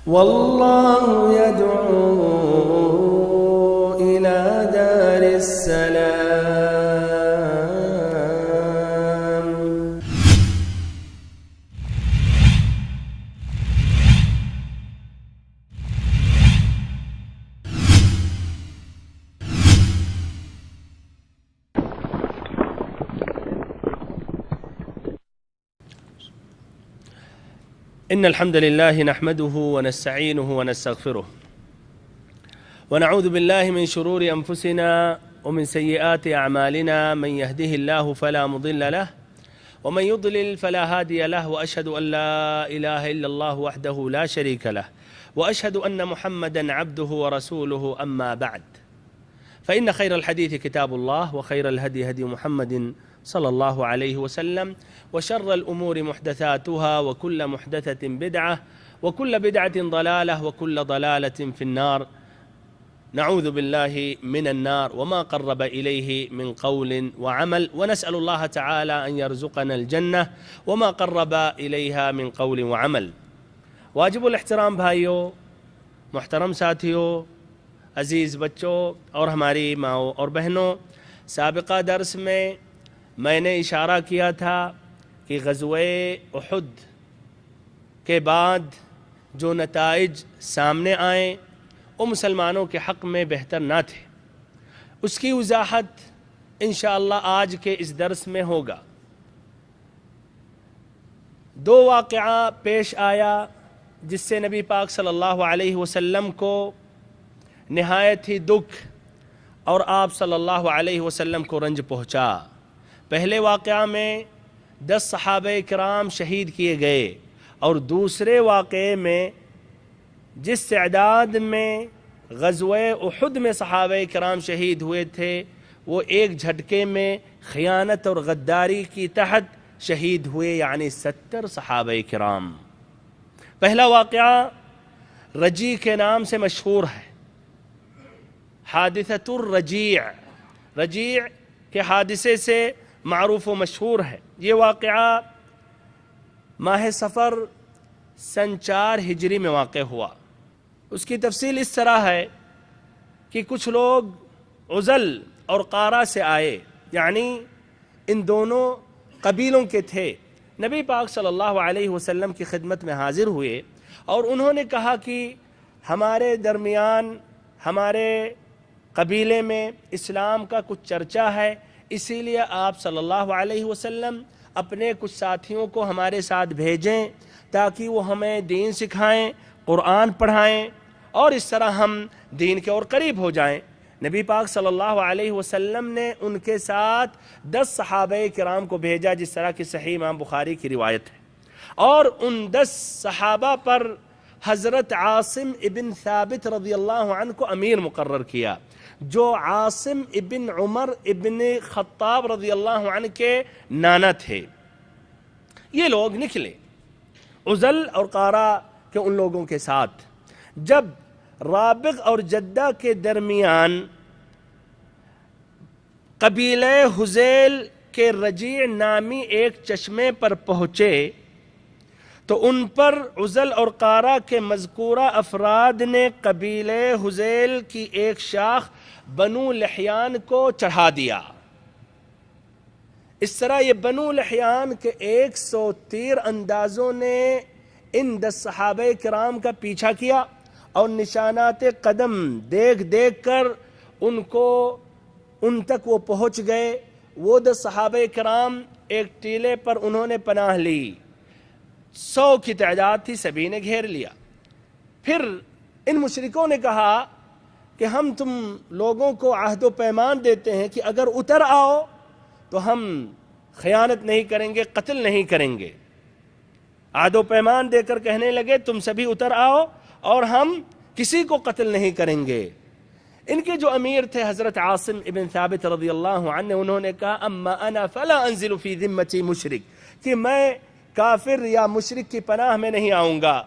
والله يدعو إلى دار السلام. إن الحمد لله نحمده ونستعينه ونستغفره ونعوذ بالله من شرور أنفسنا ومن سيئات أعمالنا. من يهده الله فلا مضل له ومن يضلل فلا هادي له، وأشهد أن لا إله إلا الله وحده لا شريك له، وأشهد أن محمدا عبده ورسوله. أما بعد، فإن خير الحديث كتاب الله، وخير الهدي هدي محمد صلى الله عليه وسلم، وشر الأمور محدثاتها، وكل محدثة بدعة، وكل بدعة ضلالة، وكل ضلالة في النار. نعوذ بالله من النار وما قرب إليه من قول وعمل، ونسأل الله تعالى أن يرزقنا الجنة وما قرب إليها من قول وعمل. واجب الاحترام بھائیوں، محترم ساتھیوں، عزیز بچوں اور ہماری ماؤں اور بہنوں، سابقہ درس میں میں نے اشارہ کیا تھا کہ غزوہ احد کے بعد جو نتائج سامنے آئیں وہ مسلمانوں کے حق میں بہتر نہ تھے. اس کی وضاحت انشاءاللہ آج کے اس درس میں ہوگا. دو واقعہ پیش آیا جس سے نبی پاک صلی اللہ علیہ وسلم کو نہایت ہی دکھ اور آپ صلی اللہ علیہ وسلم کو رنج پہنچا. پہلے واقعہ میں 10 صحابہ کرام شہید کیے گئے، اور دوسرے واقعے میں جس تعداد میں غزوہ احد میں صحابہ کرام شہید ہوئے تھے وہ ایک جھٹکے میں خیانت اور غداری کی تحت شہید ہوئے، یعنی 70 صحابہ کرام. پہلا واقعہ رجیع کے نام سے مشہور ہے، حادثۃ الرجیع، رجیع کے حادثے سے معروف و مشہور ہے. یہ واقعہ ماہ صفر سن 4 ہجری میں واقع ہوا. اس کی تفصیل اس طرح ہے کہ کچھ لوگ عزل اور قارہ سے آئے، یعنی ان دونوں قبیلوں کے تھے. نبی پاک صلی اللہ علیہ وسلم کی خدمت میں حاضر ہوئے اور انہوں نے کہا کہ ہمارے درمیان، ہمارے قبیلے میں اسلام کا کچھ چرچا ہے، اسی لیے آپ صلی اللہ علیہ وسلم اپنے کچھ ساتھیوں کو ہمارے ساتھ بھیجیں تاکہ وہ ہمیں دین سکھائیں، قرآن پڑھائیں، اور اس طرح ہم دین کے اور قریب ہو جائیں. نبی پاک صلی اللہ علیہ وسلم نے ان کے ساتھ 10 صحابہ کرام کو بھیجا، جس طرح کی صحیح امام بخاری کی روایت ہے. اور ان 10 صحابہ پر حضرت عاصم ابن ثابت رضی اللہ عنہ کو امیر مقرر کیا، جو عاصم ابن عمر ابن خطاب رضی اللہ عنہ کے نانا تھے. یہ لوگ نکلے عزل اور قارہ کے ان لوگوں کے ساتھ. جب رابغ اور جدہ کے درمیان قبیلہ حذیل کے رجیع نامی ایک چشمے پر پہنچے تو ان پر عزل اور قارہ کے مذکورہ افراد نے قبیلہ حذیل کی ایک شاخ بنو لحیان کو چڑھا دیا. اس طرح یہ بنو لحیان کے 100 تیر اندازوں نے ان 10 صحابہ کرام کا پیچھا کیا اور نشانات قدم دیکھ دیکھ کر ان تک وہ پہنچ گئے. وہ 10 صحابہ کرام ایک ٹیلے پر انہوں نے پناہ لی، 100 کی تعداد تھی، سبھی نے گھیر لیا. پھر ان مشرکوں نے کہا کہ ہم تم لوگوں کو عہد و پیمان دیتے ہیں کہ اگر اتر آؤ تو ہم خیانت نہیں کریں گے، قتل نہیں کریں گے. عہد و پیمان دے کر کہنے لگے تم سبھی اتر آؤ اور ہم کسی کو قتل نہیں کریں گے. ان کے جو امیر تھے حضرت عاصم ابن ثابت رضی اللہ عنہ، انہوں نے کہا اما انا فلا انزل فی ذمتی مشرک، کہ میں کافر یا مشرک کی پناہ میں نہیں آؤں گا،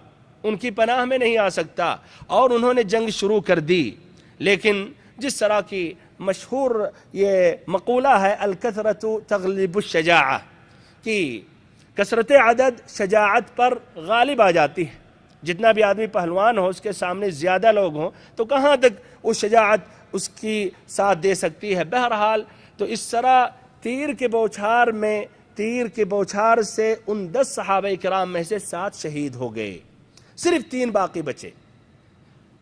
ان کی پناہ میں نہیں آ سکتا. اور انہوں نے جنگ شروع کر دی. لیکن جس طرح کی مشہور یہ مقولہ ہے الکثرۃ تغلب الشجاعہ، کہ کثرت عدد شجاعت پر غالب آ جاتی ہے. جتنا بھی آدمی پہلوان ہو اس کے سامنے زیادہ لوگ ہوں تو کہاں تک وہ شجاعت اس کی ساتھ دے سکتی ہے. بہرحال تو اس طرح تیر کے بوچھار سے ان 10 صحابہ کرام میں سے 7 شہید ہو گئے, صرف 3 باقی بچے.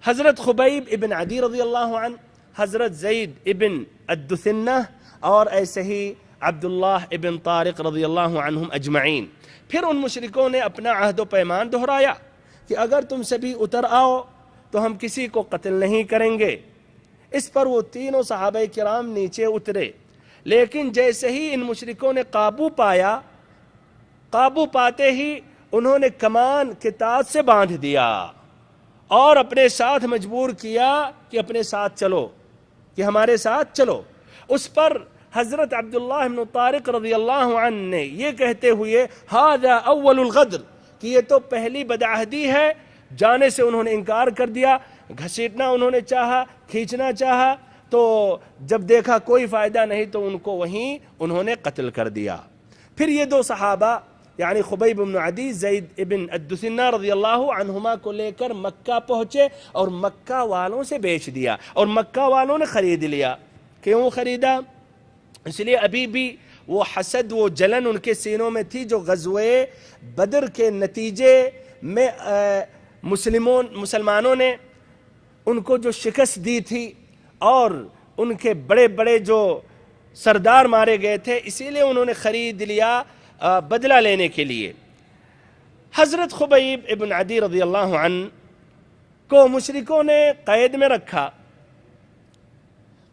حضرت خبیب ابن عدی رضی اللہ عنہ, حضرت زید ابن الدثنہ اور ایسے ہی عبداللہ ابن طارق رضی اللہ عنہم اجمعین. پھر ان مشرکوں نے اپنا عہد و پیمان دہرایا کہ اگر تم سبھی اتر آؤ تو ہم کسی کو قتل نہیں کریں گے. اس پر وہ تینوں صحابہ کرام نیچے اترے, لیکن جیسے ہی ان مشرکوں نے قابو پاتے ہی انہوں نے کمان کے تاج سے باندھ دیا اور اپنے ساتھ مجبور کیا کہ اپنے ساتھ چلو, کہ ہمارے ساتھ چلو. اس پر حضرت عبداللہ بن طارق رضی اللہ عنہ نے یہ کہتے ہوئے ھذا اول الغدر, کہ یہ تو پہلی بدعہدی ہے, جانے سے انہوں نے انکار کر دیا. گھسیٹنا انہوں نے چاہا, کھینچنا چاہا, تو جب دیکھا کوئی فائدہ نہیں تو ان کو وہیں انہوں نے قتل کر دیا. پھر یہ 2 صحابہ یعنی خبیب بن عدی, زید ابن الدثنہ رضی اللہ عنہما کو لے کر مکہ پہنچے اور مکہ والوں سے بیچ دیا, اور مکہ والوں نے خرید لیا. کیوں خریدا؟ اس لیے ابھی بھی وہ حسد, وہ جلن ان کے سینوں میں تھی جو غزوہ بدر کے نتیجے میں مسلمانوں نے ان کو جو شکست دی تھی اور ان کے بڑے بڑے جو سردار مارے گئے تھے, اسی لیے انہوں نے خرید لیا بدلہ لینے کے لیے. حضرت خبیب ابن عدی رضی اللہ عنہ کو مشرکوں نے قید میں رکھا.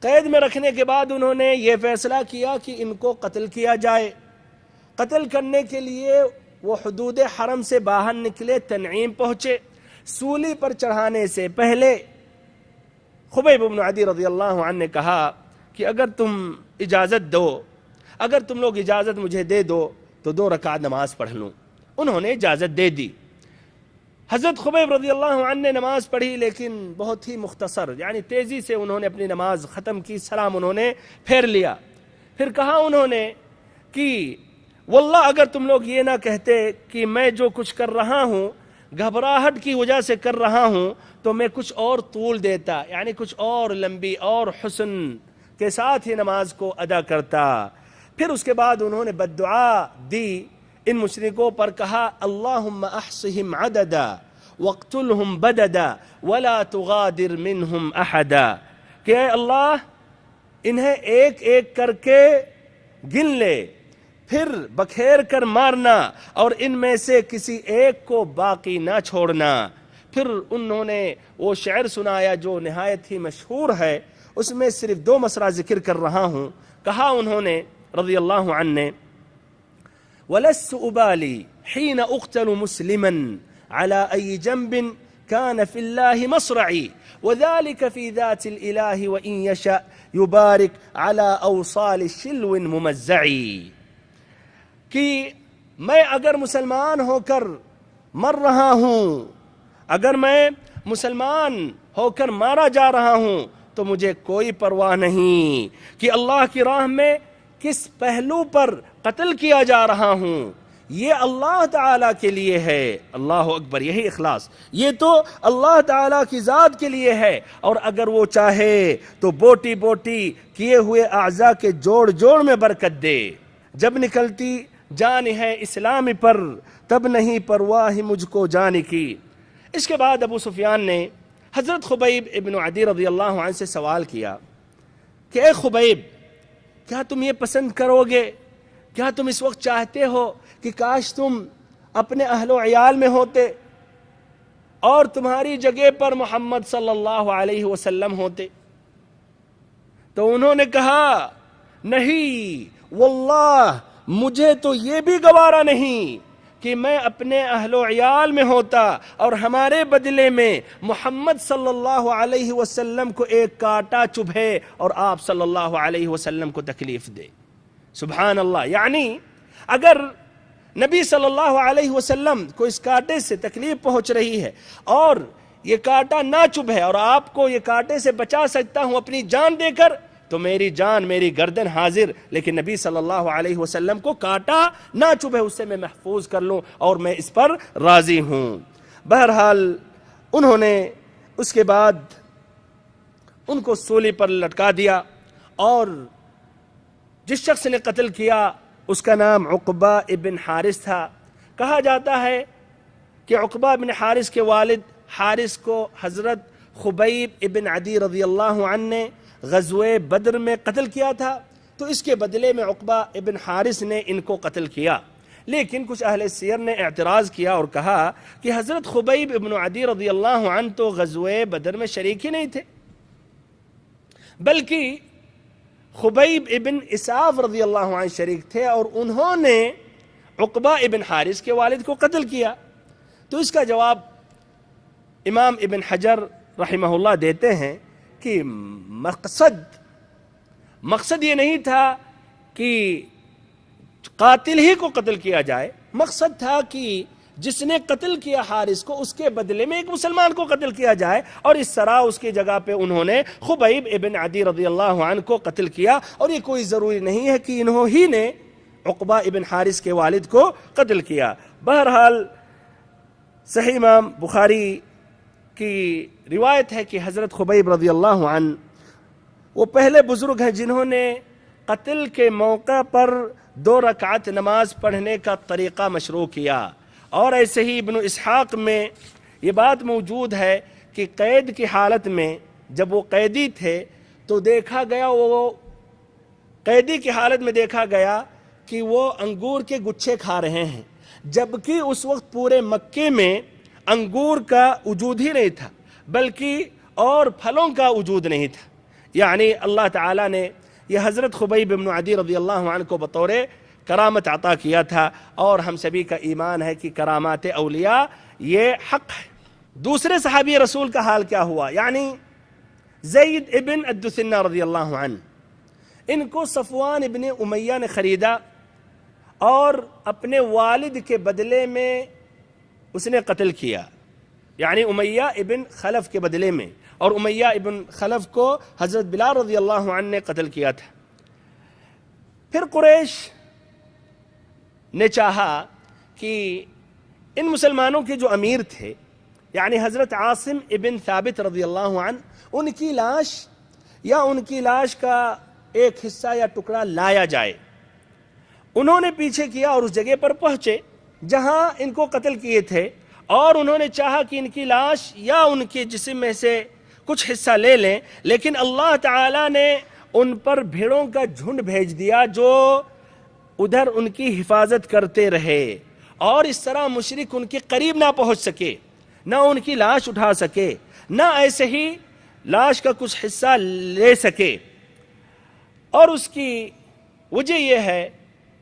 قید میں رکھنے کے بعد انہوں نے یہ فیصلہ کیا کہ ان کو قتل کیا جائے. قتل کرنے کے لیے وہ حدود حرم سے باہر نکلے, تنعیم پہنچے. سولی پر چڑھانے سے پہلے خبیب بن عدی رضی اللہ عنہ نے کہا کہ اگر تم لوگ اجازت مجھے دے دو تو 2 رکعت نماز پڑھ لوں. انہوں نے اجازت دے دی. حضرت خبیب رضی اللہ عنہ نے نماز پڑھی, لیکن بہت ہی مختصر, یعنی تیزی سے انہوں نے اپنی نماز ختم کی, سلام انہوں نے پھیر لیا. پھر کہا انہوں نے کہ واللہ اگر تم لوگ یہ نہ کہتے کہ میں جو کچھ کر رہا ہوں گھبراہٹ کی وجہ سے کر رہا ہوں تو میں کچھ اور طول دیتا, یعنی کچھ اور لمبی اور حسن کے ساتھ ہی نماز کو ادا کرتا. پھر اس کے بعد انہوں نے بددعا دی ان مشرکوں پر, کہا اللہم احصہم عددا واقتلہم بددا ولا تغادر منہم احدا, کہ اے اللہ انہیں ایک ایک کر کے گن لے, پھر بکھیر کر مارنا, اور ان میں سے کسی ایک کو باقی نہ چھوڑنا. پھر انہوں نے وہ شعر سنایا جو نہایت ہی مشہور ہے, اس میں صرف 2 مصرع ذکر کر رہا ہوں. کہا انہوں نے رضی اللہ عنہ نے وَلَسْتُ أُبَالِي حِينَ أُقْتَلُ مُسْلِمًا عَلَى أَيِّ جَنْبٍ كَانَ فِي اللَّهِ مَصْرَعِي وَذَلِكَ فِي ذَاتِ الْإِلَهِ وَإِنْ يَشَأْ يُبَارِكْ عَلَى أَوْصَالِ شِلْوٍ مُمَزَّعِي, کہ میں اگر مسلمان ہو کر مر رہا ہوں, اگر میں مسلمان ہو کر مارا جا رہا ہوں تو مجھے کوئی پرواہ نہیں کہ اللہ کی راہ میں کس پہلو پر قتل کیا جا رہا ہوں, یہ اللہ تعالیٰ کے لیے ہے. اللہ اکبر, یہی اخلاص, یہ تو اللہ تعالیٰ کی ذات کے لیے ہے, اور اگر وہ چاہے تو بوٹی بوٹی کیے ہوئے اعضاء کے جوڑ جوڑ میں برکت دے. جب نکلتی جان ہے اسلام پر تب نہیں پرواہ مجھ کو جان کی. اس کے بعد ابو سفیان نے حضرت خبیب ابن عدی رضی اللہ عنہ سے سوال کیا کہ اے خبیب, کیا تم یہ پسند کرو گے, کیا تم اس وقت چاہتے ہو کہ کاش تم اپنے اہل و عیال میں ہوتے اور تمہاری جگہ پر محمد صلی اللہ علیہ وسلم ہوتے؟ تو انہوں نے کہا نہیں واللہ مجھے تو یہ بھی گوارا نہیں کہ میں اپنے اہل و عیال میں ہوتا اور ہمارے بدلے میں محمد صلی اللہ علیہ وسلم کو ایک کانٹا چبھے اور آپ صلی اللہ علیہ وسلم کو تکلیف دے. سبحان اللہ, یعنی اگر نبی صلی اللہ علیہ وسلم کو اس کانٹے سے تکلیف پہنچ رہی ہے اور یہ کانٹا نہ چبھے اور آپ کو یہ کانٹے سے بچا سکتا ہوں اپنی جان دے کر, تو میری جان میری گردن حاضر, لیکن نبی صلی اللہ علیہ وسلم کو کانٹا نہ چبھے, اس سے میں محفوظ کر لوں اور میں اس پر راضی ہوں. بہرحال انہوں نے اس کے بعد ان کو سولی پر لٹکا دیا، اور جس شخص نے قتل کیا اس کا نام عقبہ ابن حارث تھا۔ کہا جاتا ہے کہ عقبہ ابن حارث کے والد حارث کو حضرت خبیب ابن عدی رضی اللہ عنہ نے غزوہ بدر میں قتل کیا تھا، تو اس کے بدلے میں عقبہ ابن حارث نے ان کو قتل کیا۔ لیکن کچھ اہل سیر نے اعتراض کیا اور کہا کہ حضرت خبیب ابن عدی رضی اللہ عنہ تو غزوہ بدر میں شریک ہی نہیں تھے، بلکہ خبیب ابن اساف رضی اللہ عنہ شریک تھے، اور انہوں نے عقبہ ابن حارث کے والد کو قتل کیا۔ تو اس کا جواب امام ابن حجر رحمہ اللہ دیتے ہیں کہ مقصد یہ نہیں تھا کہ قاتل ہی کو قتل کیا جائے، مقصد تھا کہ جس نے قتل کیا حارث کو اس کے بدلے میں ایک مسلمان کو قتل کیا جائے، اور اس طرح اس کی جگہ پہ انہوں نے خبیب ابن عدی رضی اللہ عنہ کو قتل کیا، اور یہ کوئی ضروری نہیں ہے کہ انہوں ہی نے عقبہ ابن حارث کے والد کو قتل کیا۔ بہرحال صحیح امام بخاری کی روایت ہے کہ حضرت خبیب رضی اللہ عنہ وہ پہلے بزرگ ہیں جنہوں نے قتل کے موقع پر 2 رکعت نماز پڑھنے کا طریقہ مشروع کیا، اور ایسے ہی ابن اسحاق میں یہ بات موجود ہے کہ قید کی حالت میں جب وہ قیدی تھے تو دیکھا گیا، وہ قیدی کی حالت میں دیکھا گیا کہ وہ انگور کے گچھے کھا رہے ہیں، جبکہ اس وقت پورے مکے میں انگور کا وجود ہی نہیں تھا، بلکہ اور پھلوں کا وجود نہیں تھا۔ یعنی اللہ تعالیٰ نے یہ حضرت خبیب بن عدی رضی اللہ عنہ کو بطور کرامت عطا کیا تھا، اور ہم سبھی کا ایمان ہے کہ کرامات اولیاء یہ حق ہے۔ دوسرے صحابی رسول کا حال کیا ہوا، یعنی زید ابن الدثنہ رضی اللہ عنہ، ان کو صفوان ابن امیہ نے خریدا اور اپنے والد کے بدلے میں اس نے قتل کیا، یعنی امیہ ابن خلف کے بدلے میں، اور امیہ ابن خلف کو حضرت بلال رضی اللہ عنہ نے قتل کیا تھا۔ پھر قریش نے چاہا کہ ان مسلمانوں کے جو امیر تھے، یعنی حضرت عاصم ابن ثابت رضی اللہ عنہ، ان کی لاش یا ان کی لاش کا ایک حصہ یا ٹکڑا لایا جائے۔ انہوں نے پیچھے کیا اور اس جگہ پر پہنچے جہاں ان کو قتل کیے تھے، اور انہوں نے چاہا کہ ان کی لاش یا ان کے جسم میں سے کچھ حصہ لے لیں، لیکن اللہ تعالیٰ نے ان پر بھیڑوں کا جھنڈ بھیج دیا جو ادھر ان کی حفاظت کرتے رہے، اور اس طرح مشرک ان کے قریب نہ پہنچ سکے، نہ ان کی لاش اٹھا سکے، نہ ایسے ہی لاش کا کچھ حصہ لے سکے۔ اور اس کی وجہ یہ ہے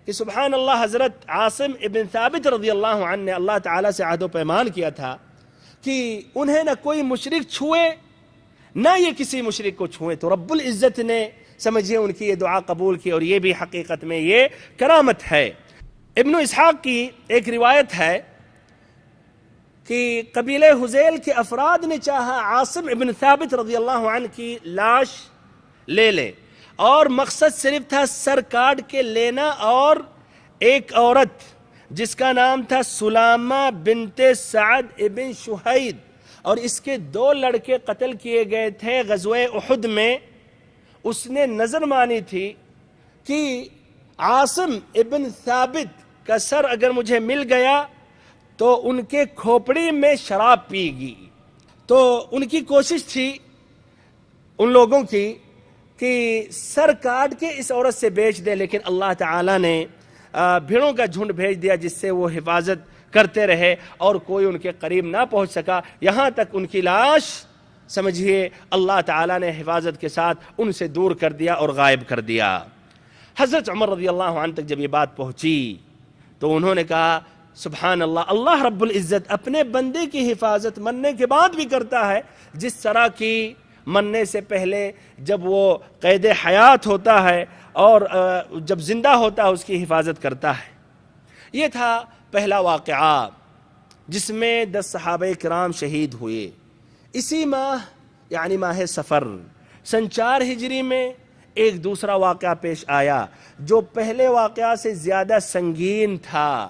کہ سبحان اللہ، حضرت عاصم ابن ثابت رضی اللہ عنہ نے اللہ تعالیٰ سے عہد و پیمان کیا تھا کہ انہیں نہ کوئی مشرک چھوئے نہ یہ کسی مشرک کو چھوئے، تو رب العزت نے سمجھے ان کی یہ دعا قبول کی، اور یہ بھی حقیقت میں یہ کرامت ہے۔ ابن اسحاق کی ایک روایت ہے کہ قبیلہ حذیل کے افراد نے چاہا عاصم ابن ثابت رضی اللہ عنہ کی لاش لے لے، اور مقصد صرف تھا سر کاٹ کے لینا، اور ایک عورت جس کا نام تھا سلامہ بنت سعد ابن شہید، اور اس کے 2 لڑکے قتل کیے گئے تھے غزوہ احد میں، اس نے نظر مانی تھی کہ عاصم ابن ثابت کا سر اگر مجھے مل گیا تو ان کے کھوپڑی میں شراب پی گی۔ تو ان کی کوشش تھی ان لوگوں کی کہ سر کاٹ کے اس عورت سے بیچ دے، لیکن اللہ تعالیٰ نے بھیڑوں کا جھنڈ بھیج دیا جس سے وہ حفاظت کرتے رہے، اور کوئی ان کے قریب نہ پہنچ سکا، یہاں تک ان کی لاش سمجھیے اللہ تعالیٰ نے حفاظت کے ساتھ ان سے دور کر دیا اور غائب کر دیا۔ حضرت عمر رضی اللہ عنہ تک جب یہ بات پہنچی تو انہوں نے کہا سبحان اللہ، اللہ رب العزت اپنے بندے کی حفاظت مرنے کے بعد بھی کرتا ہے، جس طرح کی مرنے سے پہلے جب وہ قید حیات ہوتا ہے اور جب زندہ ہوتا ہے اس کی حفاظت کرتا ہے۔ یہ تھا پہلا واقعہ جس میں 10 صحابہ کرام شہید ہوئے۔ اسی ماہ یعنی ماہ صفر سن 4 ہجری میں ایک دوسرا واقعہ پیش آیا جو پہلے واقعہ سے زیادہ سنگین تھا،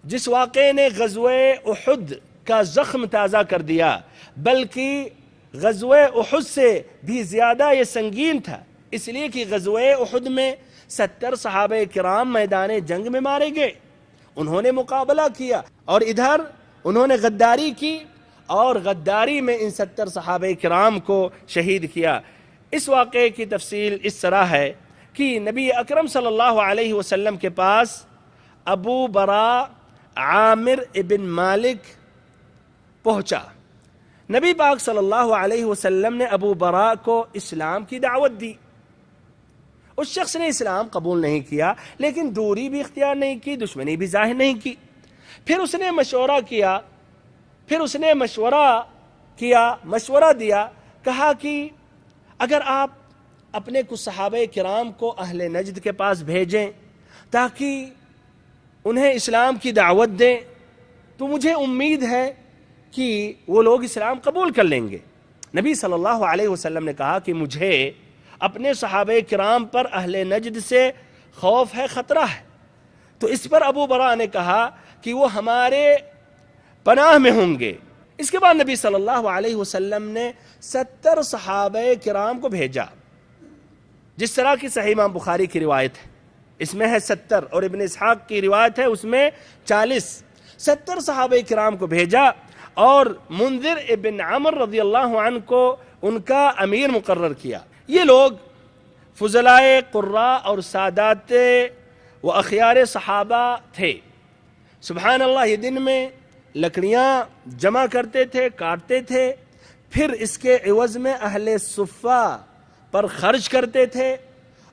جس واقعے نے غزوہ احد کا زخم تازہ کر دیا، بلکہ غزوہ احد سے بھی زیادہ یہ سنگین تھا، اس لیے کہ غزوہ احد میں 70 صحابہ کرام میدان جنگ میں مارے گئے، انہوں نے مقابلہ کیا، اور ادھر انہوں نے غداری کی، اور غداری میں ان 70 صحابہ کرام کو شہید کیا۔ اس واقعے کی تفصیل اس طرح ہے کہ نبی اکرم صلی اللہ علیہ وسلم کے پاس ابو براء عامر ابن مالک پہنچا۔ نبی پاک صلی اللہ علیہ وسلم نے ابو براء کو اسلام کی دعوت دی۔ اس شخص نے اسلام قبول نہیں کیا، لیکن دوری بھی اختیار نہیں کی، دشمنی بھی ظاہر نہیں کی۔ پھر اس نے مشورہ دیا، کہا کہ اگر آپ اپنے کچھ صحابہ کرام کو اہل نجد کے پاس بھیجیں تاکہ انہیں اسلام کی دعوت دیں تو مجھے امید ہے کہ وہ لوگ اسلام قبول کر لیں گے۔ نبی صلی اللہ علیہ وسلم نے کہا کہ مجھے اپنے صحابہ کرام پر اہل نجد سے خوف ہے، خطرہ ہے۔ تو اس پر ابو براء نے کہا کہ وہ ہمارے پناہ میں ہوں گے۔ اس کے بعد نبی صلی اللہ علیہ وسلم نے 70 صحابہ کرام کو بھیجا، جس طرح کی صحیح امام بخاری کی روایت ہے، اس میں ہے 70، اور ابن اسحاق کی روایت ہے اس میں 40۔ 70 صحابہ کرام کو بھیجا، اور منذر ابن عمر رضی اللہ عنہ کو ان کا امیر مقرر کیا۔ یہ لوگ فضلائے قراء اور سادات و اخیار صحابہ تھے۔ سبحان اللہ، یہ دن میں لکڑیاں جمع کرتے تھے، کاٹتے تھے، پھر اس کے عوض میں اہل صفہ پر خرچ کرتے تھے،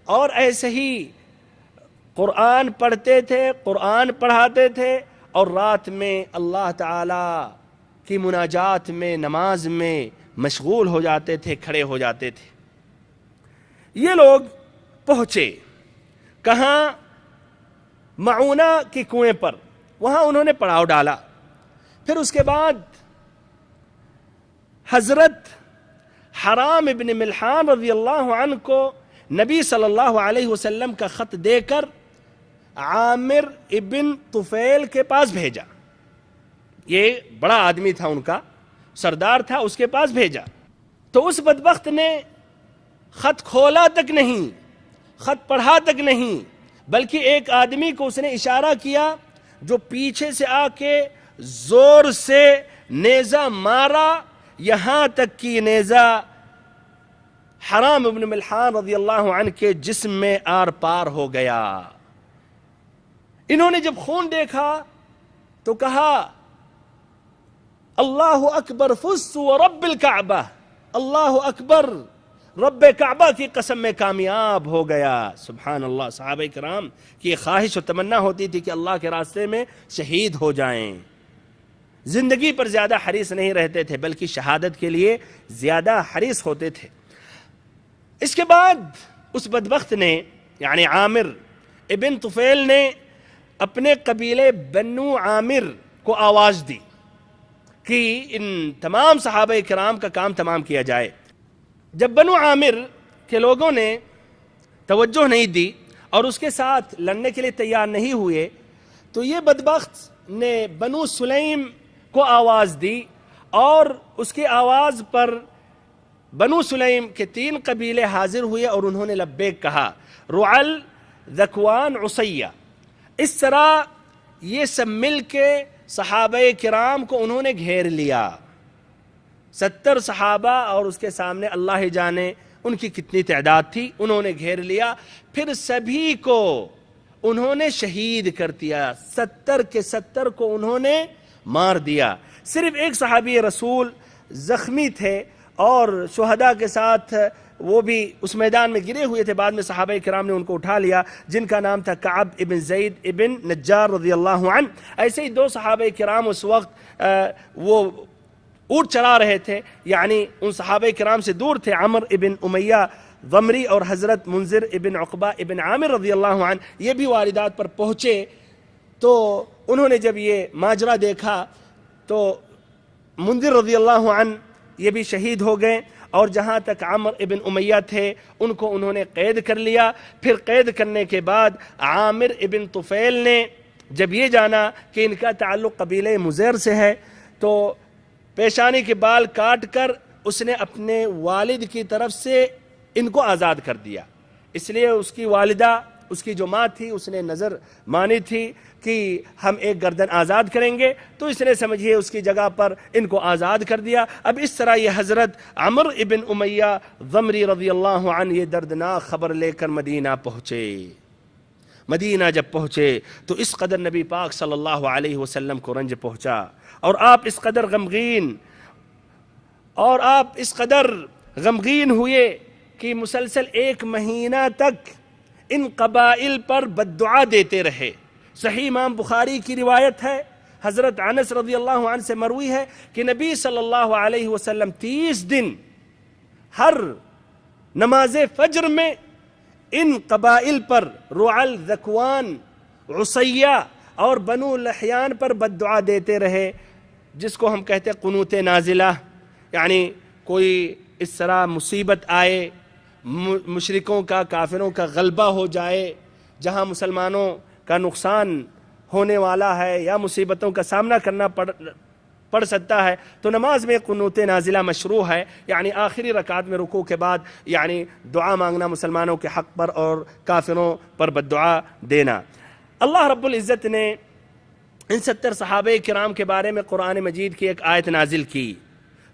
اور ایسے ہی قرآن پڑھتے تھے، قرآن پڑھاتے تھے، اور رات میں اللہ تعالی کی مناجات میں، نماز میں مشغول ہو جاتے تھے، کھڑے ہو جاتے تھے۔ یہ لوگ پہنچے کہاں؟ معونہ کے کنویں پر، وہاں انہوں نے پڑاؤ ڈالا۔ پھر اس کے بعد حضرت حرام ابن ملحان رضی اللہ عنہ کو نبی صلی اللہ علیہ وسلم کا خط دے کر عامر ابن طفیل کے پاس بھیجا۔ یہ بڑا آدمی تھا، ان کا سردار تھا، اس کے پاس بھیجا۔ تو اس بدبخت نے خط کھولا تک نہیں، خط پڑھا تک نہیں، بلکہ ایک آدمی کو اس نے اشارہ کیا جو پیچھے سے آ کے زور سے نیزہ مارا، یہاں تک کہ نیزہ حرام ابن ملحان رضی اللہ عنہ کے جسم میں آر پار ہو گیا۔ انہوں نے جب خون دیکھا تو کہا اللہ اکبر فزت ورب الکعبہ، اللہ اکبر، رب کعبہ کی قسم میں کامیاب ہو گیا۔ سبحان اللہ، صحابہ کرام کی خواہش و تمنا ہوتی تھی کہ اللہ کے راستے میں شہید ہو جائیں، زندگی پر زیادہ حریص نہیں رہتے تھے بلکہ شہادت کے لیے زیادہ حریص ہوتے تھے۔ اس کے بعد اس بدبخت نے یعنی عامر ابن طفیل نے اپنے قبیلے بنو عامر کو آواز دی کہ ان تمام صحابہ کرام کا کام تمام کیا جائے۔ جب بنو عامر کے لوگوں نے توجہ نہیں دی اور اس کے ساتھ لڑنے کے لیے تیار نہیں ہوئے تو یہ بدبخت نے بنو سلیم کو آواز دی، اور اس کی آواز پر بنو سلیم کے 3 قبیلے حاضر ہوئے اور انہوں نے لبیک کہا، رعل، ذکوان، عصیہ۔ اس طرح یہ سب مل کے صحابہ کرام کو انہوں نے گھیر لیا۔ 70 صحابہ اور اس کے سامنے اللہ جانے ان کی کتنی تعداد تھی، انہوں نے گھیر لیا، پھر سبھی کو انہوں نے شہید کر دیا، 70 کے 70 کو انہوں نے مار دیا۔ صرف ایک صحابی رسول زخمی تھے اور شہداء کے ساتھ وہ بھی اس میدان میں گرے ہوئے تھے، بعد میں صحابہ کرام نے ان کو اٹھا لیا، جن کا نام تھا کعب ابن زید ابن نجار رضی اللہ عنہ۔ ایسے ہی 2 صحابہ کرام اس وقت وہ اونٹ چلا رہے تھے، یعنی ان صحابہ کرام سے دور تھے، عمر ابن امیہ ضمری اور حضرت منذر ابن عقبہ ابن عامر رضی اللہ عنہ، یہ بھی واردات پر پہنچے۔ تو انہوں نے جب یہ ماجرا دیکھا تو منذر رضی اللہ عنہ یہ بھی شہید ہو گئے، اور جہاں تک عمر ابن امیہ تھے ان کو انہوں نے قید کر لیا۔ پھر قید کرنے کے بعد عامر ابن طفیل نے جب یہ جانا کہ ان کا تعلق قبیلہ مزیر سے ہے تو پیشانی کے بال کاٹ کر اس نے اپنے والد کی طرف سے ان کو آزاد کر دیا. اس لیے اس کی والدہ، اس کی جو ماں تھی، اس نے نظر مانی تھی کہ ہم ایک گردن آزاد کریں گے، تو اس نے سمجھیے اس کی جگہ پر ان کو آزاد کر دیا. اب اس طرح یہ حضرت عمرو ابن امیہ ضمری رضی اللہ عنہ یہ دردناک خبر لے کر مدینہ پہنچے. مدینہ جب پہنچے تو اس قدر نبی پاک صلی اللہ علیہ وسلم کو رنج پہنچا، اور آپ اس قدر غمگین ہوئے کہ مسلسل 1 مہینہ تک ان قبائل پر بددعا دیتے رہے. صحیح امام بخاری کی روایت ہے، حضرت انس رضی اللہ عنہ سے مروی ہے کہ نبی صلی اللہ علیہ وسلم 30 دن ہر نماز فجر میں ان قبائل پر، رعل، ذکوان، عصیہ اور بنو لحیان پر بددعا دیتے رہے، جس کو ہم کہتے ہیں قنوت نازلہ. یعنی کوئی اس طرح مصیبت آئے، مشرکوں کا، کافروں کا غلبہ ہو جائے، جہاں مسلمانوں کا نقصان ہونے والا ہے یا مصیبتوں کا سامنا کرنا پڑ سکتا ہے، تو نماز میں قنوت نازلہ مشروع ہے. یعنی آخری رکعت میں رکوع کے بعد یعنی دعا مانگنا مسلمانوں کے حق پر اور کافروں پر بددعا دینا. اللہ رب العزت نے ان 70 صحابہ کرام کے بارے میں قرآن مجید کی ایک آیت نازل کی،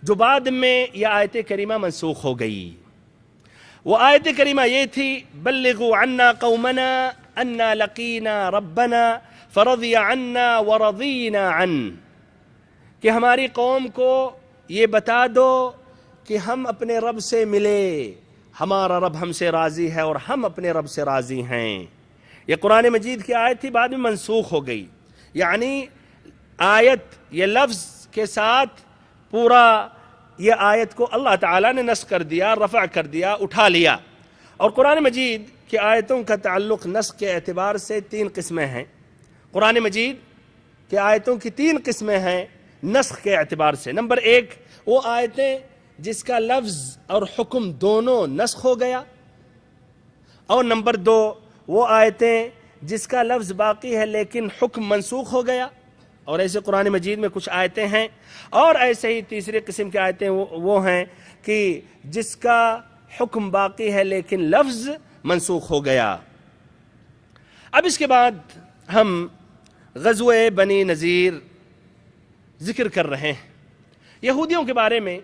جو بعد میں یہ آیت کریمہ منسوخ ہو گئی. وہ آیت کریمہ یہ تھی: بلغوا عنا قومنا انا لقینا ربنا فرضی عنا ورضینا عنہ، کہ ہماری قوم کو یہ بتا دو کہ ہم اپنے رب سے ملے، ہمارا رب ہم سے راضی ہے اور ہم اپنے رب سے راضی ہیں. یہ قرآن مجید کی آیت تھی، بعد میں منسوخ ہو گئی. یعنی آیت یہ لفظ کے ساتھ پورا یہ آیت کو اللہ تعالیٰ نے نسخ کر دیا، رفع کر دیا، اٹھا لیا. اور قرآن مجید کی آیتوں کا تعلق نسخ کے اعتبار سے 3 قسمیں ہیں. قرآن مجید کی آیتوں کی 3 قسمیں ہیں نسخ کے اعتبار سے. نمبر 1 وہ آیتیں جس کا لفظ اور حکم دونوں نسخ ہو گیا، اور نمبر 2 وہ آیتیں جس کا لفظ باقی ہے لیکن حکم منسوخ ہو گیا. اور ایسے قرآن مجید میں کچھ آیتیں ہیں. اور ایسے ہی تیسری قسم کی آیتیں وہ ہیں کہ جس کا حکم باقی ہے لیکن لفظ منسوخ ہو گیا. اب اس کے بعد ہم غزوہ بنی نذیر ذکر کر رہے ہیں. یہودیوں کے بارے میں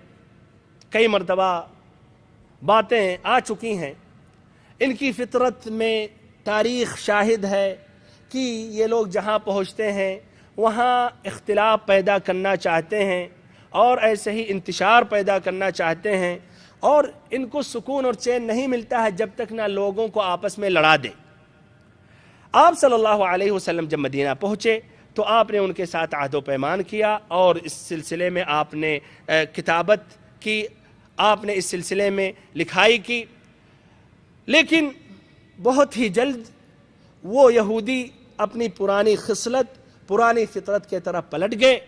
کئی مرتبہ باتیں آ چکی ہیں. ان کی فطرت میں تاریخ شاہد ہے کہ یہ لوگ جہاں پہنچتے ہیں وہاں اختلاف پیدا کرنا چاہتے ہیں اور ایسے ہی انتشار پیدا کرنا چاہتے ہیں، اور ان کو سکون اور چین نہیں ملتا ہے جب تک نہ لوگوں کو آپس میں لڑا دے. آپ صلی اللہ علیہ وسلم جب مدینہ پہنچے تو آپ نے ان کے ساتھ عہد و پیمان کیا، اور اس سلسلے میں آپ نے کتابت کی، آپ نے اس سلسلے میں لکھائی کی. لیکن بہت ہی جلد وہ یہودی اپنی پرانی خصلت، پرانی فطرت کے طرف پلٹ گئے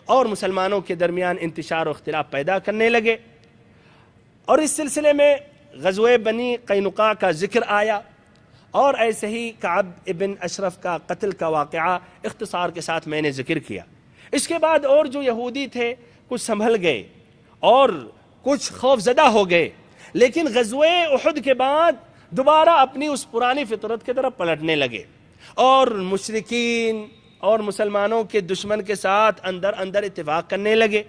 اور مسلمانوں کے درمیان انتشار و اختلاف پیدا کرنے لگے. اور اس سلسلے میں غزوہ بنی قینقاع کا ذکر آیا، اور ایسے ہی کعب ابن اشرف کا قتل کا واقعہ اختصار کے ساتھ میں نے ذکر کیا. اس کے بعد اور جو یہودی تھے کچھ سنبھل گئے اور کچھ خوف زدہ ہو گئے، لیکن غزوہ احد کے بعد دوبارہ اپنی اس پرانی فطرت کی طرف پلٹنے لگے اور مشرکین اور مسلمانوں کے دشمن کے ساتھ اندر اندر اتفاق کرنے لگے.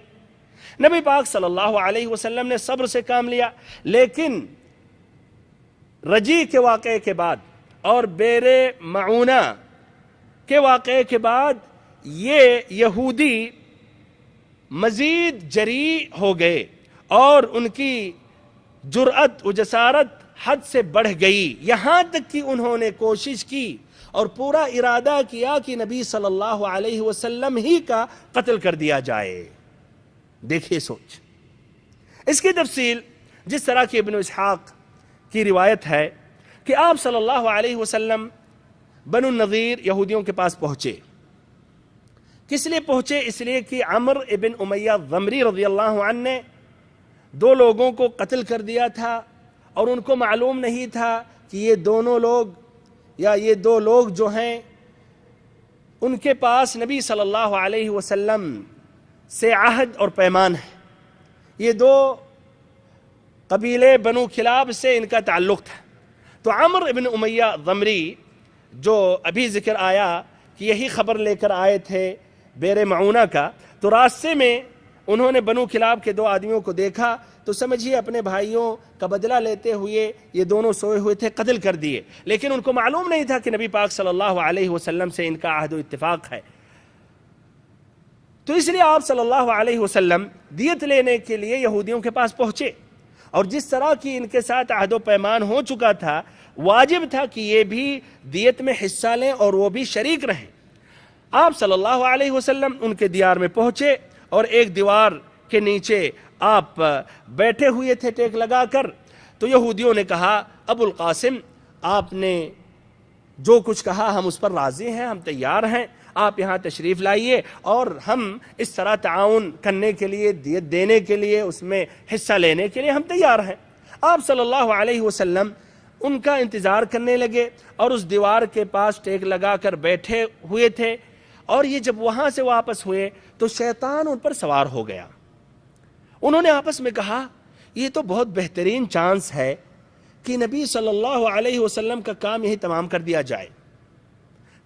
نبی پاک صلی اللہ علیہ وسلم نے صبر سے کام لیا، لیکن رجی کے واقعے کے بعد اور بیر معونہ کے واقعے کے بعد یہ یہودی مزید جری ہو گئے اور ان کی جرأت و جسارت حد سے بڑھ گئی، یہاں تک کہ انہوں نے کوشش کی اور پورا ارادہ کیا کہ نبی صلی اللہ علیہ وسلم ہی کا قتل کر دیا جائے. دیکھیے سوچ. اس کی تفصیل جس طرح کی ابن اسحاق کی روایت ہے کہ آپ صلی اللہ علیہ وسلم بنو النضیر یہودیوں کے پاس پہنچے. کس لیے پہنچے؟ اس لیے کہ عمرو ابن امیہ ضمری رضی اللہ عنہ نے 2 لوگوں کو قتل کر دیا تھا، اور ان کو معلوم نہیں تھا کہ یہ دونوں لوگ یا یہ 2 لوگ جو ہیں ان کے پاس نبی صلی اللہ علیہ وسلم سے عہد اور پیمان ہے. یہ دو قبیلے بنو کلاب سے ان کا تعلق تھا. تو عمر ابن امیہ ضمری جو ابھی ذکر آیا کہ یہی خبر لے کر آئے تھے بیر معونہ کا، تو راستے میں انہوں نے بنو کلاب کے دو آدمیوں کو دیکھا تو سمجھیے اپنے بھائیوں کا بدلہ لیتے ہوئے یہ دونوں سوئے ہوئے تھے، قتل کر دیے. لیکن ان کو معلوم نہیں تھا کہ نبی پاک صلی اللہ علیہ وسلم سے ان کا عہد و اتفاق ہے. تو اس لیے آپ صلی اللہ علیہ وسلم دیت لینے کے لیے یہودیوں کے پاس پہنچے، اور جس طرح کی ان کے ساتھ عہد و پیمان ہو چکا تھا، واجب تھا کہ یہ بھی دیت میں حصہ لیں اور وہ بھی شریک رہیں. آپ صلی اللہ علیہ وسلم ان کے دیار میں پہنچے اور ایک دیوار کے نیچے آپ بیٹھے ہوئے تھے ٹیک لگا کر. تو یہودیوں نے کہا ابو القاسم آپ نے جو کچھ کہا ہم اس پر راضی ہیں، ہم تیار ہیں، آپ یہاں تشریف لائیے اور ہم اس طرح تعاون کرنے کے لیے، دیت دینے کے لیے، اس میں حصہ لینے کے لیے ہم تیار ہیں. آپ صلی اللہ علیہ وسلم ان کا انتظار کرنے لگے اور اس دیوار کے پاس ٹیک لگا کر بیٹھے ہوئے تھے. اور یہ جب وہاں سے واپس ہوئے تو شیطان ان پر سوار ہو گیا. انہوں نے آپس میں کہا یہ تو بہت بہترین چانس ہے کہ نبی صلی اللہ علیہ وسلم کا کام یہی تمام کر دیا جائے.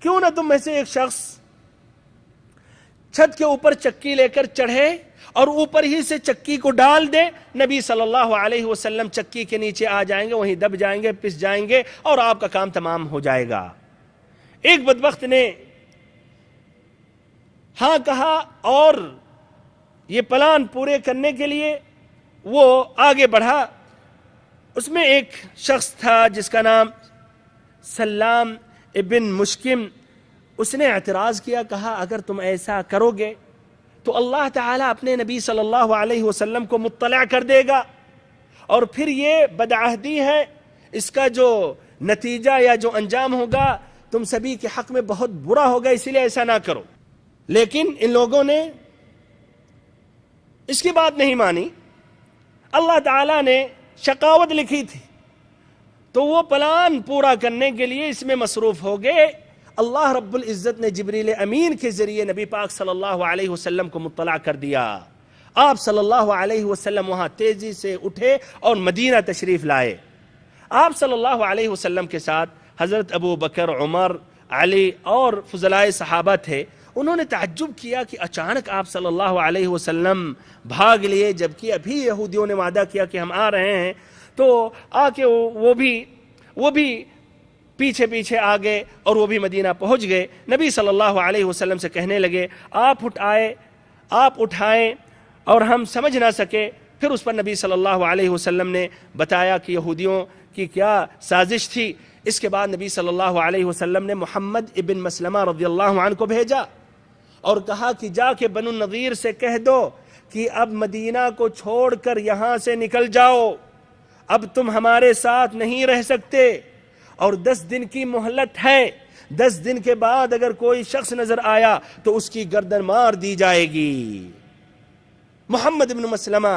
کیوں نہ تم میں سے ایک شخص چھت کے اوپر چکی لے کر چڑھے اور اوپر ہی سے چکی کو ڈال دے. نبی صلی اللہ علیہ وسلم چکی کے نیچے آ جائیں گے، وہیں دب جائیں گے، پس جائیں گے اور آپ کا کام تمام ہو جائے گا. ایک بدبخت نے ہاں کہا اور یہ پلان پورے کرنے کے لیے وہ آگے بڑھا. اس میں ایک شخص تھا جس کا نام سلام ابن مشکم. اس نے اعتراض کیا، کہا اگر تم ایسا کرو گے تو اللہ تعالیٰ اپنے نبی صلی اللہ علیہ وسلم کو مطلع کر دے گا اور پھر یہ بدعہدی ہے، اس کا جو نتیجہ یا جو انجام ہوگا تم سبھی کے حق میں بہت برا ہوگا، اسی لیے ایسا نہ کرو. لیکن ان لوگوں نے اس کی بات نہیں مانی. اللہ تعالیٰ نے شقاوت لکھی تھی تو وہ پلان پورا کرنے کے لیے اس میں مصروف ہو گئے. اللہ رب العزت نے جبریل امین کے ذریعے نبی پاک صلی اللہ علیہ وسلم کو مطلع کر دیا. آپ صلی اللہ علیہ وسلم وہاں تیزی سے اٹھے اور مدینہ تشریف لائے. آپ صلی اللہ علیہ وسلم کے ساتھ حضرت ابو بکر، عمر، علی اور فضلائے صحابہ تھے. انہوں نے تعجب کیا کہ اچانک آپ صلی اللہ علیہ وسلم بھاگ لیے، جبکہ ابھی یہودیوں نے وعدہ کیا کہ ہم آ رہے ہیں. تو آ کے وہ بھی پیچھے پیچھے آ گئے اور وہ بھی مدینہ پہنچ گئے. نبی صلی اللہ علیہ وسلم سے کہنے لگے آپ اٹھائیں اور ہم سمجھ نہ سکے. پھر اس پر نبی صلی اللہ علیہ وسلم نے بتایا کہ یہودیوں کی کیا سازش تھی. اس کے بعد نبی صلی اللہ علیہ وسلم نے محمد ابن مسلمہ رضی اللہ عنہ کو بھیجا اور کہا کہ جا کے بنو النضیر سے کہہ دو کہ اب مدینہ کو چھوڑ کر یہاں سے نکل جاؤ، اب تم ہمارے ساتھ نہیں رہ سکتے اور 10 دن کی مہلت ہے. 10 دن کے بعد اگر کوئی شخص نظر آیا تو اس کی گردن مار دی جائے گی. محمد ابن مسلمہ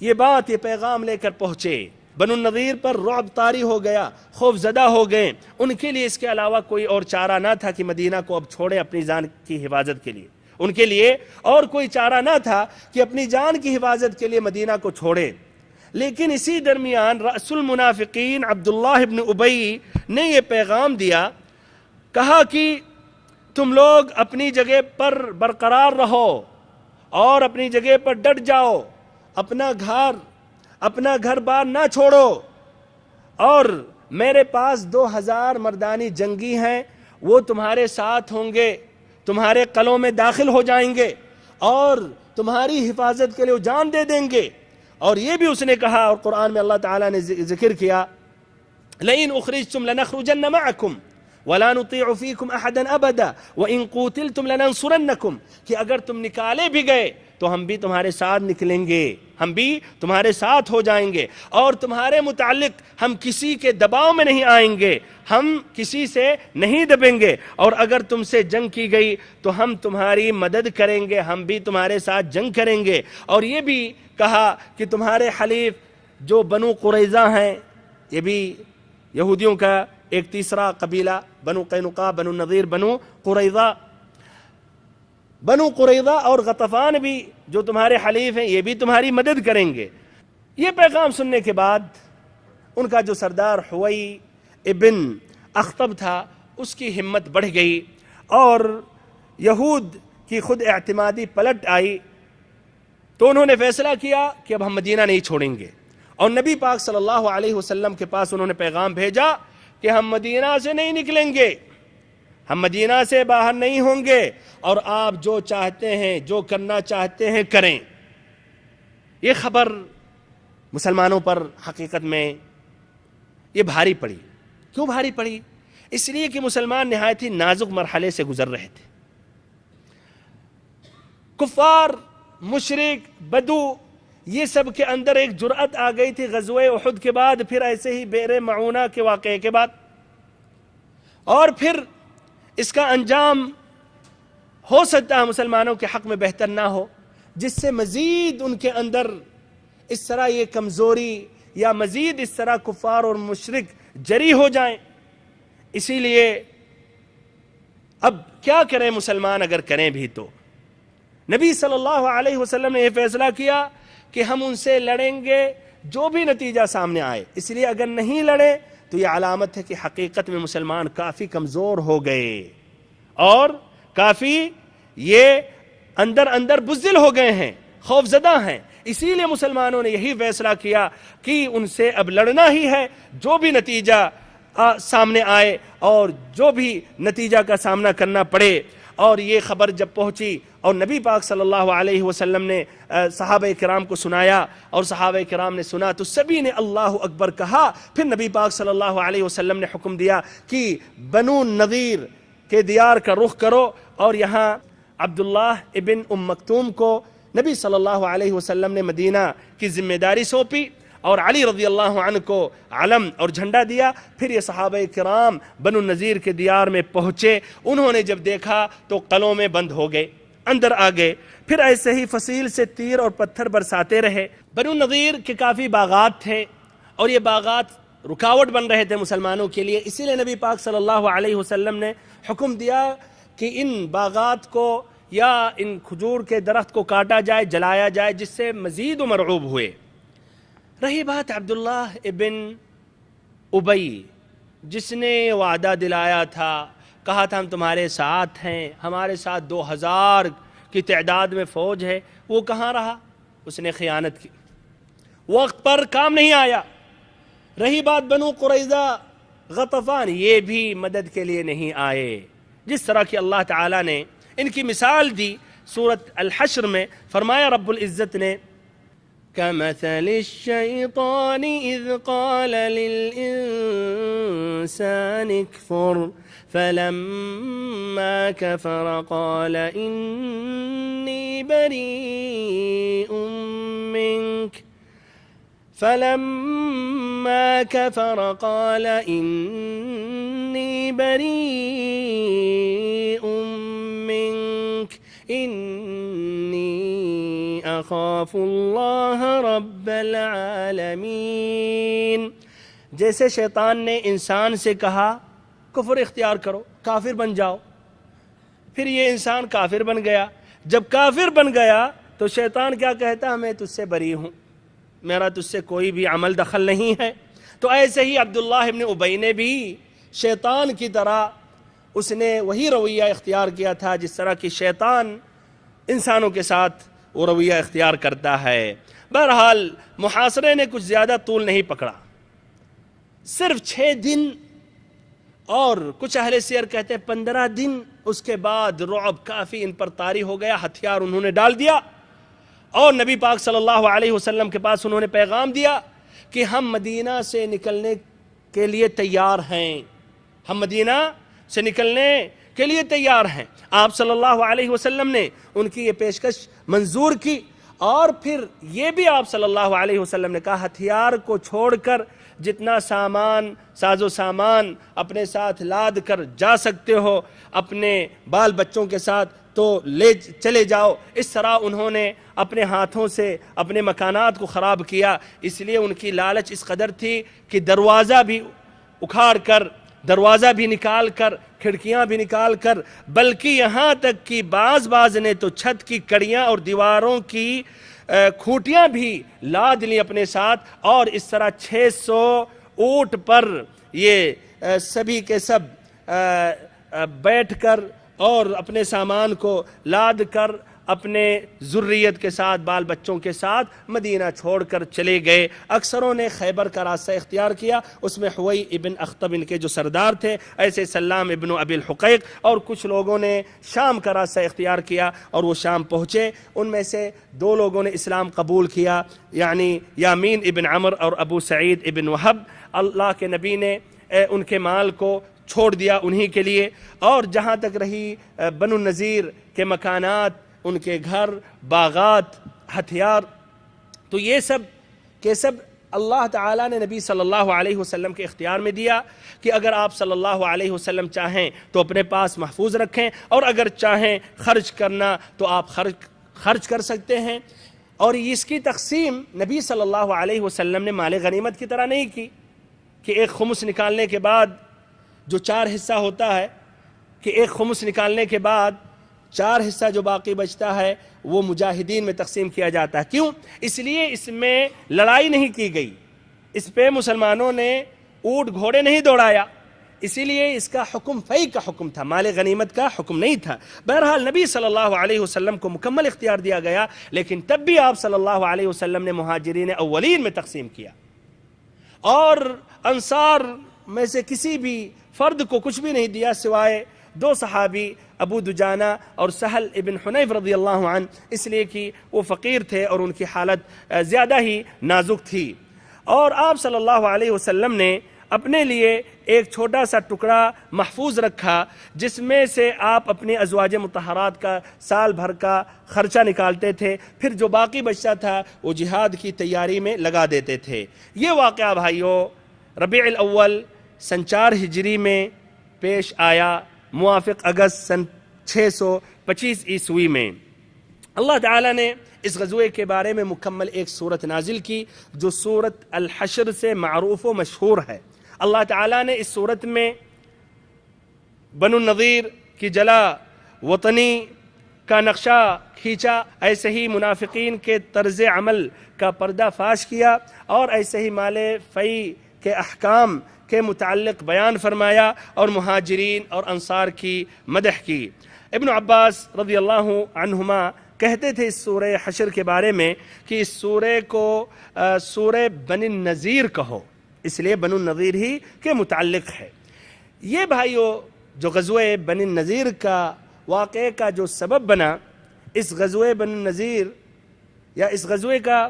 یہ پیغام لے کر پہنچے. بنو النضیر پر رعب طاری ہو گیا، خوف زدہ ہو گئے. ان کے لیے اس کے علاوہ کوئی اور چارہ نہ تھا کہ مدینہ کو اب چھوڑے اپنی جان کی حفاظت کے لیے. ان کے لیے اور کوئی چارہ نہ تھا کہ اپنی جان کی حفاظت کے لیے مدینہ کو چھوڑے. لیکن اسی درمیان رأس المنافقین عبداللہ ابن ابی نے یہ پیغام دیا، کہا کہ تم لوگ اپنی جگہ پر برقرار رہو اور اپنی جگہ پر ڈٹ جاؤ، اپنا گھر بار نہ چھوڑو، اور میرے پاس 2000 مردانی جنگی ہیں، وہ تمہارے ساتھ ہوں گے، تمہارے قلعوں میں داخل ہو جائیں گے اور تمہاری حفاظت کے لیے جان دے دیں گے. اور یہ بھی اس نے کہا، اور قرآن میں اللہ تعالیٰ نے ذکر کیا لَإِنْ أُخْرِجْتُمْ لَنَخْرُجَنَّ مَعَكُمْ وَلَا نُطِيعُ فِيكُمْ أَحَدًا أَبَدًا وَإِنْ قُوتِلْتُمْ لَنَنْصُرَنَّكُمْ کہ اگر تم نکالے بھی گئے تو ہم بھی تمہارے ساتھ نکلیں گے، ہم بھی تمہارے ساتھ ہو جائیں گے، اور تمہارے متعلق ہم کسی کے دباؤ میں نہیں آئیں گے، ہم کسی سے نہیں دبیں گے، اور اگر تم سے جنگ کی گئی تو ہم تمہاری مدد کریں گے، ہم بھی تمہارے ساتھ جنگ کریں گے. اور یہ بھی کہا کہ تمہارے حلیف جو بنو قریظہ ہیں، یہ بھی یہودیوں کا ایک تیسرا قبیلہ، بنو قینقاع، بنو النضیر، بنو قریظہ، بنو قریظہ اور غطفان بھی جو تمہارے حلیف ہیں یہ بھی تمہاری مدد کریں گے۔ یہ پیغام سننے کے بعد ان کا جو سردار حوئی ابن اخطب تھا اس کی ہمت بڑھ گئی اور یہود کی خود اعتمادی پلٹ آئی، تو انہوں نے فیصلہ کیا کہ اب ہم مدینہ نہیں چھوڑیں گے، اور نبی پاک صلی اللہ علیہ وسلم کے پاس انہوں نے پیغام بھیجا کہ ہم مدینہ سے نہیں نکلیں گے، ہم مدینہ سے باہر نہیں ہوں گے، اور آپ جو چاہتے ہیں جو کرنا چاہتے ہیں کریں۔ یہ خبر مسلمانوں پر حقیقت میں یہ بھاری پڑی۔ کیوں بھاری پڑی؟ اس لیے کہ مسلمان نہایت ہی نازک مرحلے سے گزر رہے تھے۔ کفار، مشرک، بدو، یہ سب کے اندر ایک جرأت آ گئی تھی غزوہ احد کے بعد، پھر ایسے ہی بئر معونہ کے واقعے کے بعد، اور پھر اس کا انجام ہو سکتا ہے مسلمانوں کے حق میں بہتر نہ ہو، جس سے مزید ان کے اندر اس طرح یہ کمزوری یا مزید اس طرح کفار اور مشرک جری ہو جائیں۔ اسی لیے اب کیا کریں مسلمان اگر کریں بھی تو؟ نبی صلی اللہ علیہ وسلم نے یہ فیصلہ کیا کہ ہم ان سے لڑیں گے جو بھی نتیجہ سامنے آئے، اس لیے اگر نہیں لڑے تو یہ علامت ہے کہ حقیقت میں مسلمان کافی کمزور ہو گئے اور کافی یہ اندر اندر بزدل ہو گئے ہیں، خوف زدہ ہیں۔ اسی لیے مسلمانوں نے یہی فیصلہ کیا کہ ان سے اب لڑنا ہی ہے، جو بھی نتیجہ سامنے آئے اور جو بھی نتیجہ کا سامنا کرنا پڑے۔ اور یہ خبر جب پہنچی اور نبی پاک صلی اللہ علیہ وسلم نے صحابہ کرام کو سنایا اور صحابہ کرام نے سنا تو سبھی نے اللہ اکبر کہا۔ پھر نبی پاک صلی اللہ علیہ وسلم نے حکم دیا کہ بنو نذیر کے دیار کا رخ کرو، اور یہاں عبداللہ ابن مکتوم کو نبی صلی اللہ علیہ وسلم نے مدینہ کی ذمہ داری سونپی اور علی رضی اللہ عنہ کو علم اور جھنڈا دیا۔ پھر یہ صحابہ کرام بنو نذیر کے دیار میں پہنچے، انہوں نے جب دیکھا تو قلعوں میں بند ہو گئے، اندر آ گئے، پھر ایسے ہی فصیل سے تیر اور پتھر برساتے رہے۔ بنو نذیر کے کافی باغات تھے اور یہ باغات رکاوٹ بن رہے تھے مسلمانوں کے لیے، اسی لیے نبی پاک صلی اللہ علیہ وسلم نے حکم دیا کہ ان باغات کو یا ان کھجور کے درخت کو کاٹا جائے، جلایا جائے، جس سے مزید و مرعوب ہوئے۔ رہی بات عبداللہ ابن ابی، جس نے وعدہ دلایا تھا، کہا تھا ہم تمہارے ساتھ ہیں، ہمارے ساتھ 2000 کی تعداد میں فوج ہے، وہ کہاں رہا؟ اس نے خیانت کی، وقت پر کام نہیں آیا۔ رہی بات بنو قریظہ، غطفان، یہ بھی مدد کے لیے نہیں آئے، جس طرح کہ اللہ تعالیٰ نے ان کی مثال دی سورۃ الحشر میں۔ فرمایا رب العزت نے كَمَثَلِ الشَّيْطَانِ إِذْ قَالَ لِلْإِنسَانِ اكْفُرْ فَلَمَّا كَفَرَ قَالَ إِنِّي بَرِيءٌ مِّنكَ فَلَمَّا كَفَرَ قَالَ إِنِّي بَرِيءٌ مِّنكَ إِنِّي أَخَافُ اللَّهَ رَبَّ الْعَالَمِينَ۔ جیسے شیطان نے انسان سے کہا کفر اختیار کرو، کافر بن جاؤ، پھر یہ انسان کافر بن گیا۔ جب کافر بن گیا تو شیطان کیا کہتا؟ میں تجھ سے بری ہوں، میرا تجھ سے کوئی بھی عمل دخل نہیں ہے۔ تو ایسے ہی عبداللہ ابن ابی نے بھی شیطان کی طرح اس نے وہی رویہ اختیار کیا تھا جس طرح کہ شیطان انسانوں کے ساتھ وہ رویہ اختیار کرتا ہے۔ بہرحال محاصرے نے کچھ زیادہ طول نہیں پکڑا، صرف 6 دن، اور کچھ اہل سیر کہتے ہیں 15 دن۔ اس کے بعد رعب کافی ان پر طاری ہو گیا، ہتھیار انہوں نے ڈال دیا، اور نبی پاک صلی اللہ علیہ وسلم کے پاس انہوں نے پیغام دیا کہ ہم مدینہ سے نکلنے کے لیے تیار ہیں، ہم مدینہ سے نکلنے کے لیے تیار ہیں۔ آپ صلی اللہ علیہ وسلم نے ان کی یہ پیشکش منظور کی، اور پھر یہ بھی آپ صلی اللہ علیہ وسلم نے کہا ہتھیار کو چھوڑ کر جتنا سامان، ساز و سامان اپنے ساتھ لاد کر جا سکتے ہو اپنے بال بچوں کے ساتھ تو لے چلے جاؤ۔ اس طرح انہوں نے اپنے ہاتھوں سے اپنے مکانات کو خراب کیا، اس لیے ان کی لالچ اس قدر تھی کہ دروازہ بھی اکھاڑ کر، دروازہ بھی نکال کر کھڑکیاں بھی نکال کر، بلکہ یہاں تک کہ بعض نے تو چھت کی کڑیاں اور دیواروں کی کھوٹیاں بھی لاد لی اپنے ساتھ، اور اس طرح 600 اونٹ پر یہ سبھی کے سب بیٹھ کر اور اپنے سامان کو لاد کر اپنے ذریت کے ساتھ، بال بچوں کے ساتھ مدینہ چھوڑ کر چلے گئے۔ اکثروں نے خیبر کا راستہ اختیار کیا، اس میں حوئی ابن اخطب ان کے جو سردار تھے، ایسے سلام ابن ابی الحقیق، اور کچھ لوگوں نے شام کا راستہ اختیار کیا اور وہ شام پہنچے۔ ان میں سے 2 لوگوں نے اسلام قبول کیا، یعنی یامین ابن عمر اور ابو سعید ابن وہب۔ اللہ کے نبی نے ان کے مال کو چھوڑ دیا انہی کے لیے، اور جہاں تک رہی بنو النذیر کے مکانات، ان کے گھر، باغات، ہتھیار، تو یہ سب کے سب اللہ تعالیٰ نے نبی صلی اللہ علیہ وسلم کے اختیار میں دیا کہ اگر آپ صلی اللہ علیہ وسلم چاہیں تو اپنے پاس محفوظ رکھیں، اور اگر چاہیں خرچ کرنا تو آپ خرچ کر سکتے ہیں۔ اور اس کی تقسیم نبی صلی اللہ علیہ وسلم نے مال غنیمت کی طرح نہیں کی کہ ایک خمس نکالنے کے بعد جو 4 حصہ ہوتا ہے، کہ ایک خمس نکالنے کے بعد 4 حصہ جو باقی بچتا ہے وہ مجاہدین میں تقسیم کیا جاتا ہے۔ کیوں؟ اس لیے اس میں لڑائی نہیں کی گئی، اس پہ مسلمانوں نے اونٹ گھوڑے نہیں دوڑایا، اسی لیے اس کا حکم فی کا حکم تھا، مال غنیمت کا حکم نہیں تھا۔ بہرحال نبی صلی اللہ علیہ وسلم کو مکمل اختیار دیا گیا، لیکن تب بھی آپ صلی اللہ علیہ وسلم نے مہاجرین اولین میں تقسیم کیا، اور انصار میں سے کسی بھی فرد کو کچھ بھی نہیں دیا سوائے 2 صحابی ابو دجانہ اور سہل ابن حنیف رضی اللہ عنہ، اس لیے کہ وہ فقیر تھے اور ان کی حالت زیادہ ہی نازک تھی۔ اور آپ صلی اللہ علیہ وسلم نے اپنے لیے ایک چھوٹا سا ٹکڑا محفوظ رکھا، جس میں سے آپ اپنی ازواج مطہرات کا سال بھر کا خرچہ نکالتے تھے، پھر جو باقی بچتا تھا وہ جہاد کی تیاری میں لگا دیتے تھے۔ یہ واقعہ بھائیو ربیع الاول سن 4 ہجری میں پیش آیا، موافق اگست سن 625 عیسوی میں۔ اللہ تعالیٰ نے اس غزوے کے بارے میں مکمل ایک صورت نازل کی جو صورت الحشر سے معروف و مشہور ہے۔ اللہ تعالیٰ نے اس صورت میں بنو النضیر کی جلا وطنی کا نقشہ کھینچا، ایسے ہی منافقین کے طرز عمل کا پردہ فاش کیا، اور ایسے ہی مال فی کے احکام کے متعلق بیان فرمایا، اور مہاجرین اور انصار کی مدح کی۔ ابن عباس رضی اللہ عنہما کہتے تھے اس سورہ حشر کے بارے میں کہ اس سورہ کو سورہ بنی النذیر کہو، اس لیے بنو النذیر ہی کے متعلق ہے۔ یہ بھائیو جو غزوہ بنی النذیر کا واقعے کا جو سبب بنا، اس غزوہ بنی النذیر یا اس غزوے کا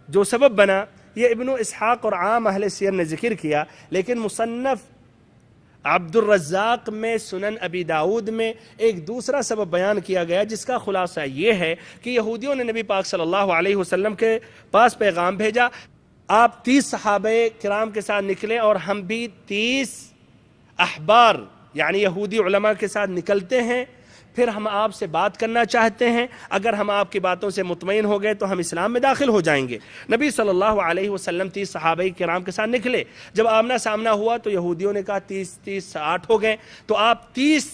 جو سبب بنا، یہ ابن اسحاق اور عام اہل سیر نے ذکر کیا، لیکن مصنف عبد الرزاق میں سنن ابی داؤد میں ایک دوسرا سبب بیان کیا گیا، جس کا خلاصہ یہ ہے کہ یہودیوں نے نبی پاک صلی اللہ علیہ وسلم کے پاس پیغام بھیجا، آپ 30 صحابہ کرام کے ساتھ نکلیں اور ہم بھی 30 احبار یعنی یہودی علماء کے ساتھ نکلتے ہیں، پھر ہم آپ سے بات کرنا چاہتے ہیں، اگر ہم آپ کی باتوں سے مطمئن ہو گئے تو ہم اسلام میں داخل ہو جائیں گے۔ نبی صلی اللہ علیہ وسلم 30 صحابہ کرام کے ساتھ نکلے، جب آمنا سامنا ہوا تو یہودیوں نے کہا 30 60 ہو گئے، تو آپ 30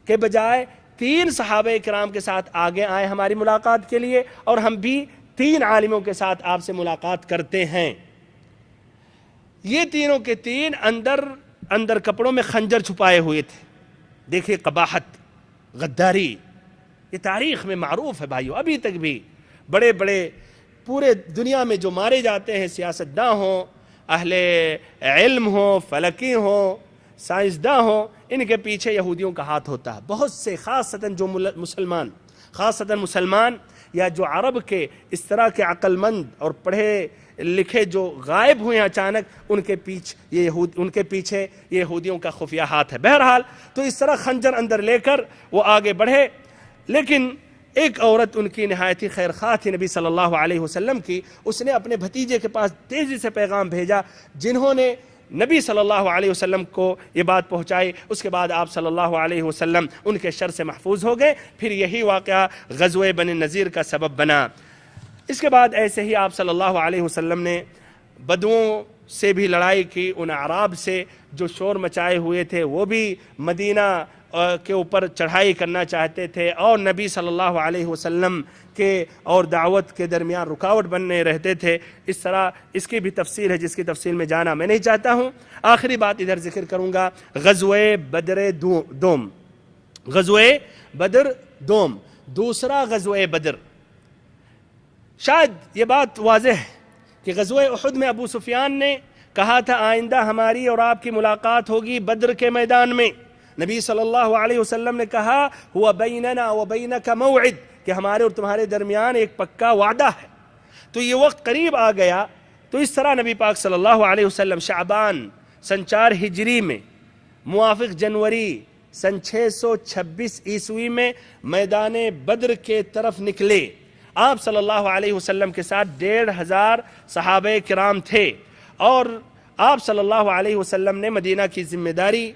کے بجائے 3 صحابہ کرام کے ساتھ آگے آئے ہماری ملاقات کے لیے، اور ہم بھی 3 عالموں کے ساتھ آپ سے ملاقات کرتے ہیں۔ یہ تینوں کے تین اندر کپڑوں میں خنجر چھپائے ہوئے تھے۔ دیکھیے قباحت، غداری، یہ تاریخ میں معروف ہے بھائیو، ابھی تک بھی بڑے بڑے پورے دنیا میں جو مارے جاتے ہیں، سیاستداں ہوں، اہل علم ہوں، فلکی ہوں، سائنسداں ہوں، ان کے پیچھے یہودیوں کا ہاتھ ہوتا ہے۔ بہت سے خاصتاً جو مسلمان یا جو عرب کے اس طرح کے عقل مند اور پڑھے لکھے جو غائب ہوئے اچانک، ان کے پیچھے یہ یہودیوں کا خفیہ ہاتھ ہے۔ بہرحال تو اس طرح خنجر اندر لے کر وہ آگے بڑھے، لیکن ایک عورت ان کی نہایت ہی خیر خواہ تھی نبی صلی اللہ علیہ وسلم کی، اس نے اپنے بھتیجے کے پاس تیزی سے پیغام بھیجا، جنہوں نے نبی صلی اللہ علیہ وسلم کو یہ بات پہنچائی۔ اس کے بعد آپ صلی اللہ علیہ وسلم ان کے شر سے محفوظ ہو گئے، پھر یہی واقعہ غزوہ بنی النذیر کا سبب بنا۔ اس کے بعد ایسے ہی آپ صلی اللہ علیہ وسلم نے بدوؤں سے بھی لڑائی کی، ان اعراب سے جو شور مچائے ہوئے تھے وہ بھی مدینہ کے اوپر چڑھائی کرنا چاہتے تھے اور نبی صلی اللہ علیہ وسلم کے اور دعوت کے درمیان رکاوٹ بننے رہتے تھے۔ اس طرح اس کی بھی تفصیل ہے جس کی تفصیل میں جانا میں نہیں چاہتا ہوں۔ آخری بات ادھر ذکر کروں گا، غزوہ بدر دوم، غزوہ بدر دوم، دوسرا غزوہ بدر۔ شاید یہ بات واضح ہے کہ غزوہ احد میں ابو سفیان نے کہا تھا آئندہ ہماری اور آپ کی ملاقات ہوگی بدر کے میدان میں۔ نبی صلی اللہ علیہ وسلم نے کہا ہوا بیننا و بینک موعد، کہ ہمارے اور تمہارے درمیان ایک پکا وعدہ ہے۔ تو یہ وقت قریب آ گیا، تو اس طرح نبی پاک صلی اللہ علیہ وسلم شعبان سن 4 ہجری میں موافق جنوری سن 626 عیسوی میں میدان بدر کے طرف نکلے۔ آپ صلی اللہ علیہ وسلم کے ساتھ 1500 صحابہ کرام تھے، اور آپ صلی اللہ علیہ وسلم نے مدینہ کی ذمہ داری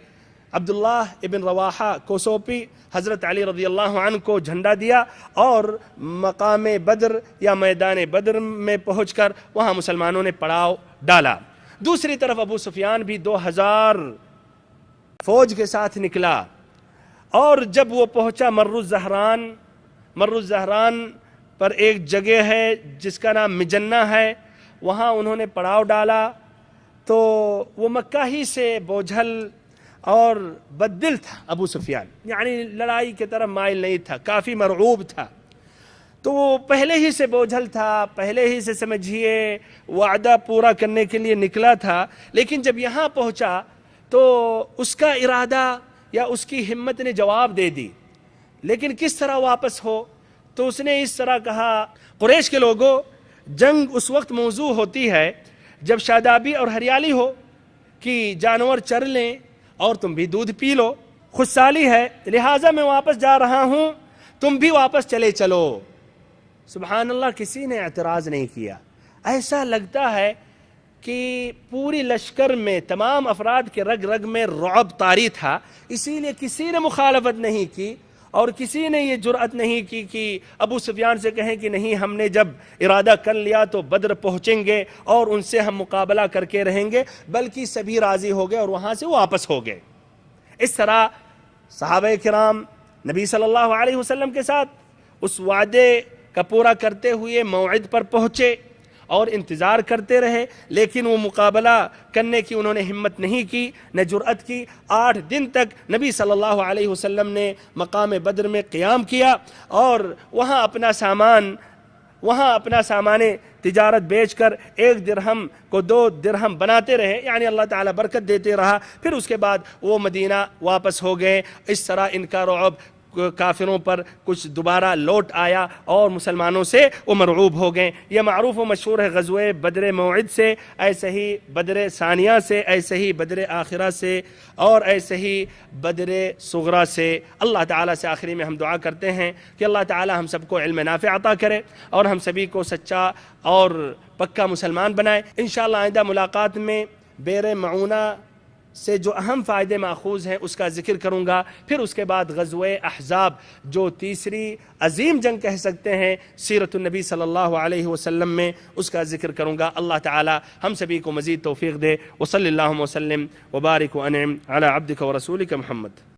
عبداللہ ابن رواحہ کو سونپی، حضرت علی رضی اللہ عنہ کو جھنڈا دیا، اور مقام بدر یا میدان بدر میں پہنچ کر وہاں مسلمانوں نے پڑاؤ ڈالا۔ دوسری طرف ابو سفیان بھی 2000 فوج کے ساتھ نکلا، اور جب وہ پہنچا مر الزہران پر ایک جگہ ہے جس کا نام مجنہ ہے، وہاں انہوں نے پڑاؤ ڈالا۔ تو وہ مکہ ہی سے بوجھل اور بددل تھا ابو سفیان، یعنی لڑائی کی طرف مائل نہیں تھا، کافی مرعوب تھا۔ تو وہ پہلے ہی سے بوجھل تھا، پہلے ہی سے سمجھیے وعدہ پورا کرنے کے لیے نکلا تھا، لیکن جب یہاں پہنچا تو اس کا ارادہ یا اس کی ہمت نے جواب دے دی۔ لیکن کس طرح واپس ہو؟ تو اس نے اس طرح کہا، قریش کے لوگوں، جنگ اس وقت موضوع ہوتی ہے جب شادابی اور ہریالی ہو کہ جانور چر لیں اور تم بھی دودھ پی لو، خوشحالی ہے، لہٰذا میں واپس جا رہا ہوں، تم بھی واپس چلے چلو۔ سبحان اللہ، کسی نے اعتراض نہیں کیا۔ ایسا لگتا ہے کہ پوری لشکر میں تمام افراد کے رگ رگ میں رعب طاری تھا، اسی لیے کسی نے مخالفت نہیں کی، اور کسی نے یہ جرأت نہیں کی کہ ابو سفیان سے کہیں کہ نہیں، ہم نے جب ارادہ کر لیا تو بدر پہنچیں گے اور ان سے ہم مقابلہ کر کے رہیں گے، بلکہ سبھی راضی ہو گئے اور وہاں سے واپس ہو گئے۔ اس طرح صحابہ کرام نبی صلی اللہ علیہ وسلم کے ساتھ اس وعدے کا پورا کرتے ہوئے موعد پر پہنچے اور انتظار کرتے رہے، لیکن وہ مقابلہ کرنے کی انہوں نے ہمت نہیں کی، نہ جرأت کی۔ 8 دن تک نبی صلی اللہ علیہ وسلم نے مقام بدر میں قیام کیا، اور وہاں اپنا سامان تجارت بیچ کر 1 درہم کو 2 درہم بناتے رہے، یعنی اللہ تعالیٰ برکت دیتے رہا۔ پھر اس کے بعد وہ مدینہ واپس ہو گئے۔ اس طرح ان کا رعب کافروں پر کچھ دوبارہ لوٹ آیا اور مسلمانوں سے وہ مرعوب ہو گئے۔ یہ معروف و مشہور ہے غزوہ بدر موعد سے، ایسے ہی بدر ثانیہ سے، ایسے ہی بدر آخرہ سے، اور ایسے ہی بدر صغریٰ سے۔ اللہ تعالیٰ سے آخری میں ہم دعا کرتے ہیں کہ اللہ تعالیٰ ہم سب کو علم نافع عطا کرے اور ہم سبھی کو سچا اور پکا مسلمان بنائے۔ انشاءاللہ آئندہ ملاقات میں بئر معونہ سے جو اہم فائدے ماخوذ ہیں اس کا ذکر کروں گا، پھر اس کے بعد غزوہ احزاب جو تیسری عظیم جنگ کہہ سکتے ہیں سیرت النبی صلی اللہ علیہ وسلم میں، اس کا ذکر کروں گا۔ اللہ تعالی ہم سبھی کو مزید توفیق دے۔ وصلی اللہ وسلم وبارک وانعم علی عبدک ورسولک محمد۔